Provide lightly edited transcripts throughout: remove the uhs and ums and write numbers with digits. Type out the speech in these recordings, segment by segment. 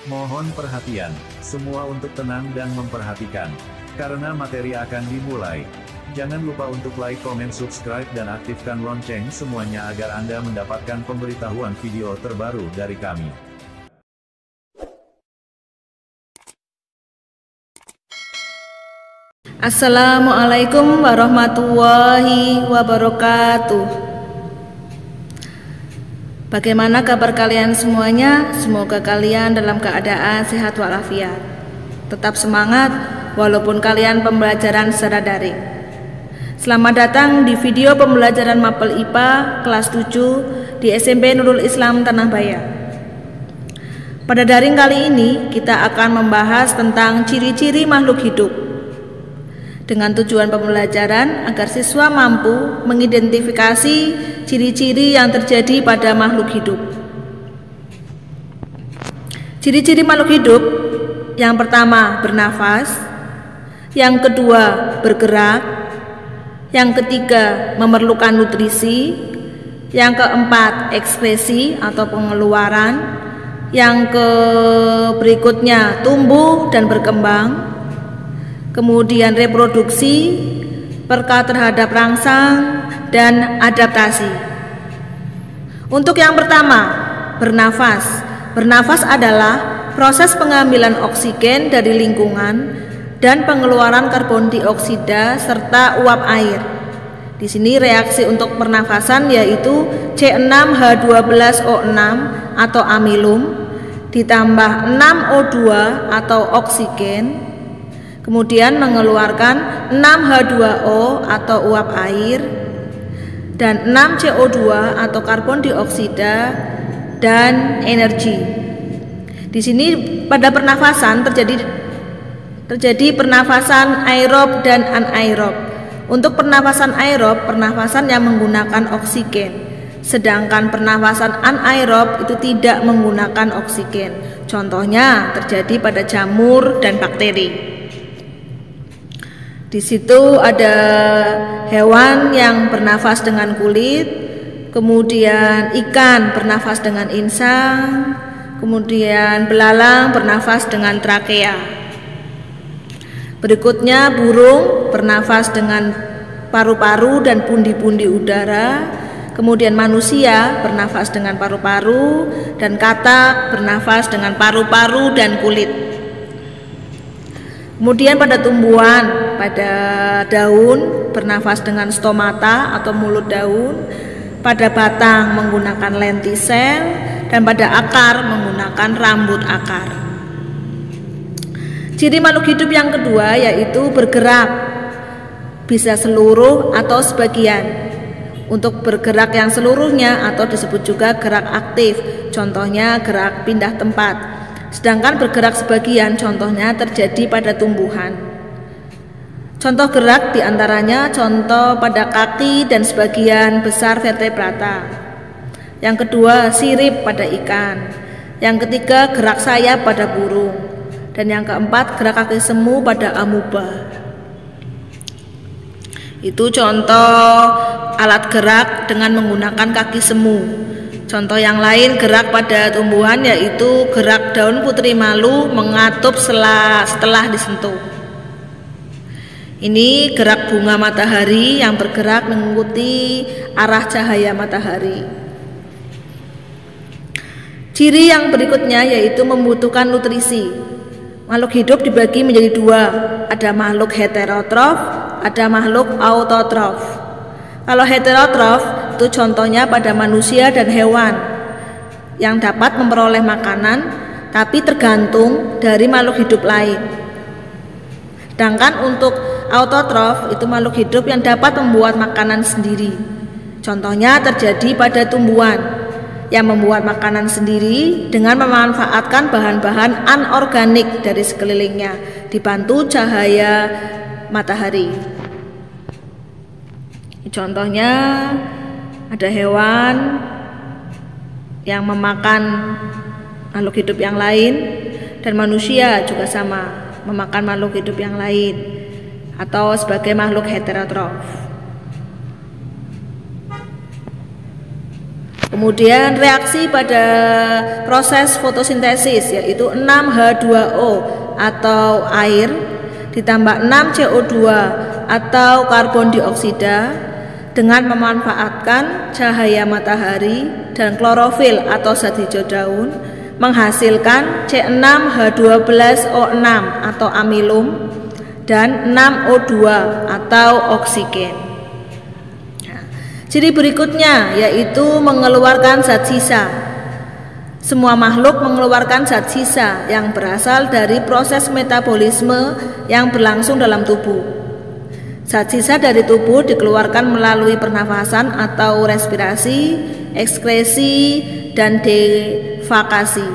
Mohon perhatian, semua untuk tenang dan memperhatikan. Karena materi akan dimulai. Jangan lupa untuk like, komen, subscribe, dan aktifkan lonceng semuanya agar Anda mendapatkan pemberitahuan video terbaru dari kami. Assalamualaikum warahmatullahi wabarakatuh. Bagaimana kabar kalian semuanya? Semoga kalian dalam keadaan sehat walafiat. Tetap semangat walaupun kalian pembelajaran secara daring. Selamat datang di video pembelajaran Mapel IPA kelas 7 di SMP Nurul Islam Tanah Bayan. Pada daring kali ini kita akan membahas tentang ciri-ciri makhluk hidup. Dengan tujuan pembelajaran agar siswa mampu mengidentifikasi ciri-ciri yang terjadi pada makhluk hidup. Ciri-ciri makhluk hidup yang pertama bernafas, yang kedua bergerak, yang ketiga memerlukan nutrisi, yang keempat ekspresi atau pengeluaran, yang berikutnya tumbuh dan berkembang, kemudian reproduksi, peka terhadap rangsang, dan adaptasi. Untuk yang pertama, bernafas. Bernafas adalah proses pengambilan oksigen dari lingkungan dan pengeluaran karbon dioksida serta uap air. Di sini reaksi untuk pernafasan yaitu C6H12O6 atau amilum ditambah 6O2 atau oksigen, kemudian mengeluarkan 6H2O atau uap air dan 6CO2 atau karbon dioksida dan energi. Di sini pada pernafasan terjadi pernafasan aerob dan anaerob. Untuk pernafasan aerob, pernafasan yang menggunakan oksigen. Sedangkan pernafasan anaerob itu tidak menggunakan oksigen. Contohnya terjadi pada jamur dan bakteri. Di situ ada hewan yang bernafas dengan kulit, kemudian ikan bernafas dengan insang, kemudian belalang bernafas dengan trakea. Berikutnya burung bernafas dengan paru-paru dan pundi-pundi udara, kemudian manusia bernafas dengan paru-paru, dan katak bernafas dengan paru-paru dan kulit. Kemudian pada tumbuhan, pada daun bernafas dengan stomata atau mulut daun, pada batang menggunakan lentisel, dan pada akar menggunakan rambut akar. Ciri makhluk hidup yang kedua yaitu bergerak, bisa seluruh atau sebagian. Untuk bergerak yang seluruhnya atau disebut juga gerak aktif, contohnya gerak pindah tempat. Sedangkan bergerak sebagian contohnya terjadi pada tumbuhan. Contoh gerak diantaranya contoh pada kaki dan sebagian besar vertebrata. Yang kedua sirip pada ikan. Yang ketiga gerak sayap pada burung. Dan yang keempat gerak kaki semu pada amuba. Itu contoh alat gerak dengan menggunakan kaki semu. Contoh yang lain gerak pada tumbuhan yaitu gerak daun putri malu mengatup setelah disentuh. Ini gerak bunga matahari yang bergerak mengikuti arah cahaya matahari. Ciri yang berikutnya yaitu membutuhkan nutrisi. Makhluk hidup dibagi menjadi dua, ada makhluk heterotrof, ada makhluk autotrof. Kalau heterotrof itu contohnya pada manusia dan hewan yang dapat memperoleh makanan tapi tergantung dari makhluk hidup lain. Sedangkan untuk autotrof itu makhluk hidup yang dapat membuat makanan sendiri. Contohnya terjadi pada tumbuhan yang membuat makanan sendiri dengan memanfaatkan bahan-bahan anorganik dari sekelilingnya dibantu cahaya matahari. Contohnya ada hewan yang memakan makhluk hidup yang lain dan manusia juga sama memakan makhluk hidup yang lain atau sebagai makhluk heterotrof. Kemudian reaksi pada proses fotosintesis yaitu 6H2O atau air ditambah 6CO2 atau karbon dioksida dengan memanfaatkan cahaya matahari dan klorofil atau zat hijau daun menghasilkan C6H12O6 atau amilum dan 6O2 atau oksigen. Ciri berikutnya yaitu mengeluarkan zat sisa. Semua makhluk mengeluarkan zat sisa yang berasal dari proses metabolisme yang berlangsung dalam tubuh. Zat sisa dari tubuh dikeluarkan melalui pernafasan atau respirasi, ekskresi, dan defekasi.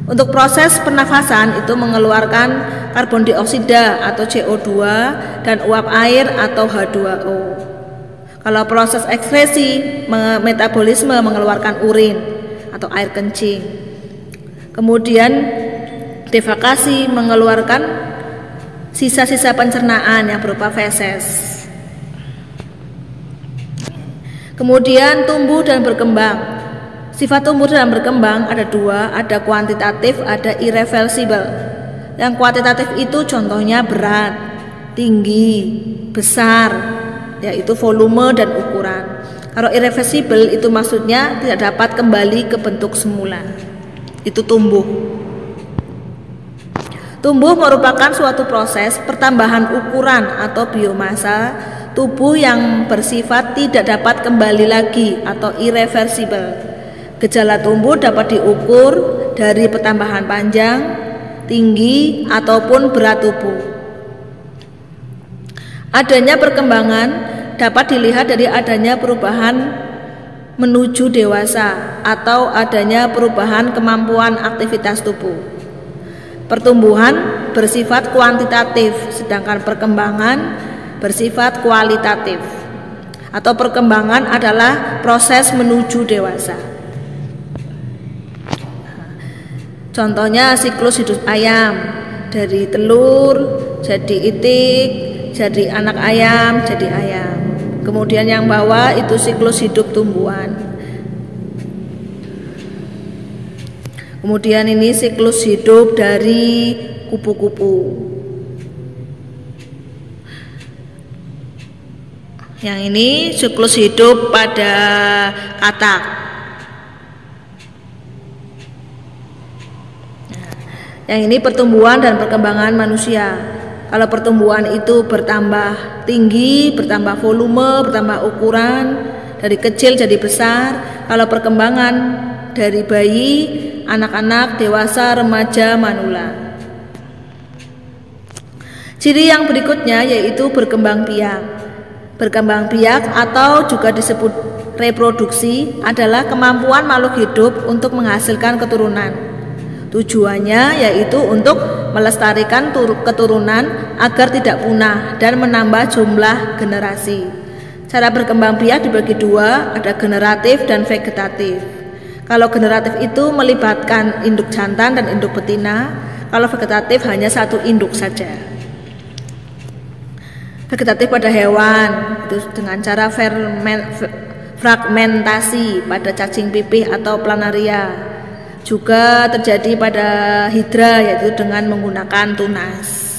Untuk proses pernafasan itu mengeluarkan karbon dioksida atau CO2 dan uap air atau H2O. Kalau proses ekskresi metabolisme mengeluarkan urin atau air kencing. Kemudian defekasi mengeluarkan sisa-sisa pencernaan yang berupa feses. Kemudian tumbuh dan berkembang. Sifat tumbuh dan berkembang ada dua, ada kuantitatif, ada irreversible. Yang kuantitatif itu contohnya berat, tinggi, besar, yaitu volume dan ukuran. Kalau irreversible itu maksudnya tidak dapat kembali ke bentuk semula. Itu tumbuh. Tumbuh merupakan suatu proses pertambahan ukuran atau biomasa tubuh yang bersifat tidak dapat kembali lagi atau irreversible. Gejala tumbuh dapat diukur dari pertambahan panjang, tinggi, ataupun berat tubuh. Adanya perkembangan dapat dilihat dari adanya perubahan menuju dewasa atau adanya perubahan kemampuan aktivitas tubuh. Pertumbuhan bersifat kuantitatif, sedangkan perkembangan bersifat kualitatif. Atau perkembangan adalah proses menuju dewasa. Contohnya siklus hidup ayam, dari telur jadi itik, jadi anak ayam, jadi ayam. Kemudian yang bawah itu siklus hidup tumbuhan. Kemudian ini siklus hidup dari kupu-kupu. Yang ini siklus hidup pada katak. Yang ini pertumbuhan dan perkembangan manusia. Kalau pertumbuhan itu bertambah tinggi, bertambah volume, bertambah ukuran, dari kecil jadi besar. Kalau perkembangan dari bayi, anak-anak, dewasa, remaja, manula. Ciri yang berikutnya yaitu berkembang biak. Berkembang biak atau juga disebut reproduksi adalah kemampuan makhluk hidup untuk menghasilkan keturunan. Tujuannya yaitu untuk melestarikan keturunan agar tidak punah dan menambah jumlah generasi. Cara berkembang biak dibagi dua, ada generatif dan vegetatif. Kalau generatif itu melibatkan induk jantan dan induk betina, kalau vegetatif hanya satu induk saja. Vegetatif pada hewan itu dengan cara fragmentasi pada cacing pipih atau planaria. Juga terjadi pada hidra yaitu dengan menggunakan tunas.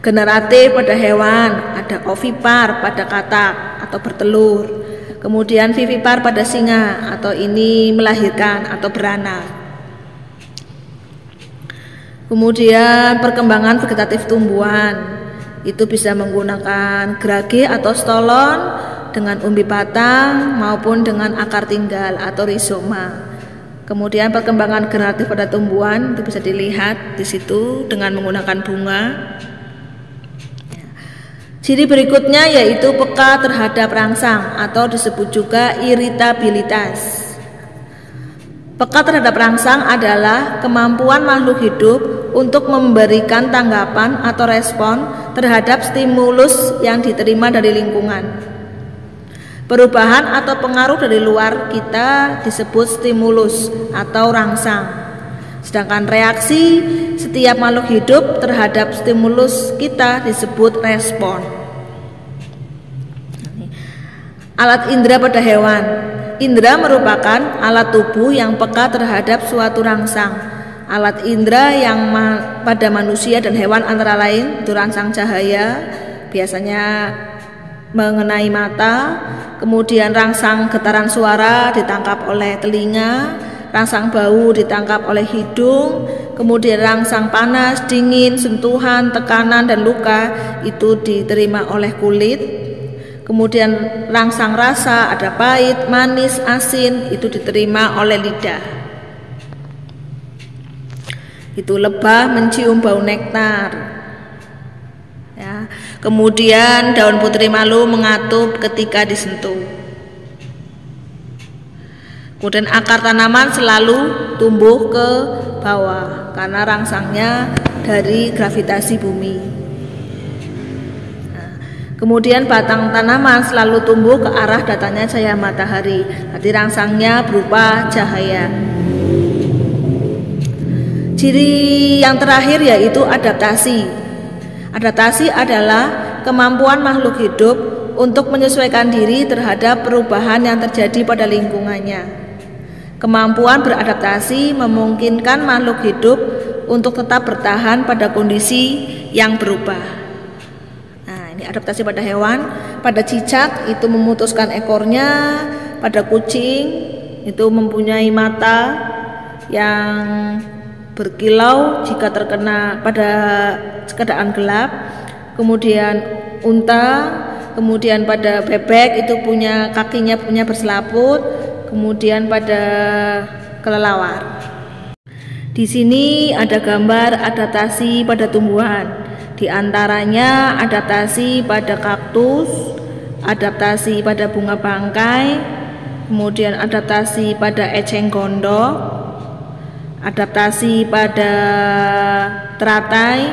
Generatif pada hewan ada ovipar pada katak atau bertelur. Kemudian vivipar pada singa atau ini melahirkan atau beranak. Kemudian perkembangan vegetatif tumbuhan itu bisa menggunakan gerage atau stolon dengan umbi batang maupun dengan akar tinggal atau rizoma. Kemudian perkembangan generatif pada tumbuhan itu bisa dilihat di situ dengan menggunakan bunga. Ciri berikutnya yaitu peka terhadap rangsang atau disebut juga iritabilitas. Peka terhadap rangsang adalah kemampuan makhluk hidup untuk memberikan tanggapan atau respon terhadap stimulus yang diterima dari lingkungan. Perubahan atau pengaruh dari luar kita disebut stimulus atau rangsang. Sedangkan reaksi setiap makhluk hidup terhadap stimulus kita disebut respon. Alat indera pada hewan. Indera merupakan alat tubuh yang peka terhadap suatu rangsang. Alat indera yang pada manusia dan hewan antara lain itu rangsang cahaya, biasanya mengenai mata, kemudian rangsang getaran suara ditangkap oleh telinga, rangsang bau ditangkap oleh hidung, kemudian rangsang panas, dingin, sentuhan, tekanan, dan luka itu diterima oleh kulit. Kemudian rangsang rasa, ada pahit, manis, asin, itu diterima oleh lidah. Itu lebah mencium bau nektar. Ya. Kemudian daun putri malu mengatup ketika disentuh. Kemudian akar tanaman selalu tumbuh ke bawah karena rangsangnya dari gravitasi bumi. Kemudian batang tanaman selalu tumbuh ke arah datangnya cahaya matahari. Nanti rangsangnya berupa cahaya. Ciri yang terakhir yaitu adaptasi. Adaptasi adalah kemampuan makhluk hidup untuk menyesuaikan diri terhadap perubahan yang terjadi pada lingkungannya. Kemampuan beradaptasi memungkinkan makhluk hidup untuk tetap bertahan pada kondisi yang berubah. Adaptasi pada hewan, pada cicak itu memutuskan ekornya, pada kucing itu mempunyai mata yang berkilau jika terkena pada keadaan gelap, kemudian unta, kemudian pada bebek itu punya kakinya berselaput, kemudian pada kelelawar. Di sini ada gambar adaptasi pada tumbuhan. Di antaranya adaptasi pada kaktus, adaptasi pada bunga bangkai, kemudian adaptasi pada eceng gondok, adaptasi pada teratai,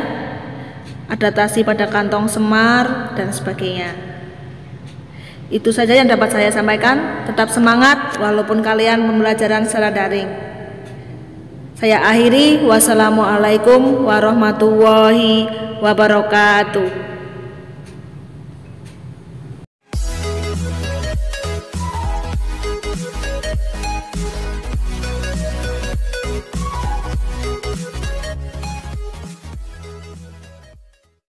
adaptasi pada kantong semar, dan sebagainya. Itu saja yang dapat saya sampaikan. Tetap semangat walaupun kalian pembelajaran secara daring. Saya akhiri, wassalamualaikum warahmatullahi wabarakatuh.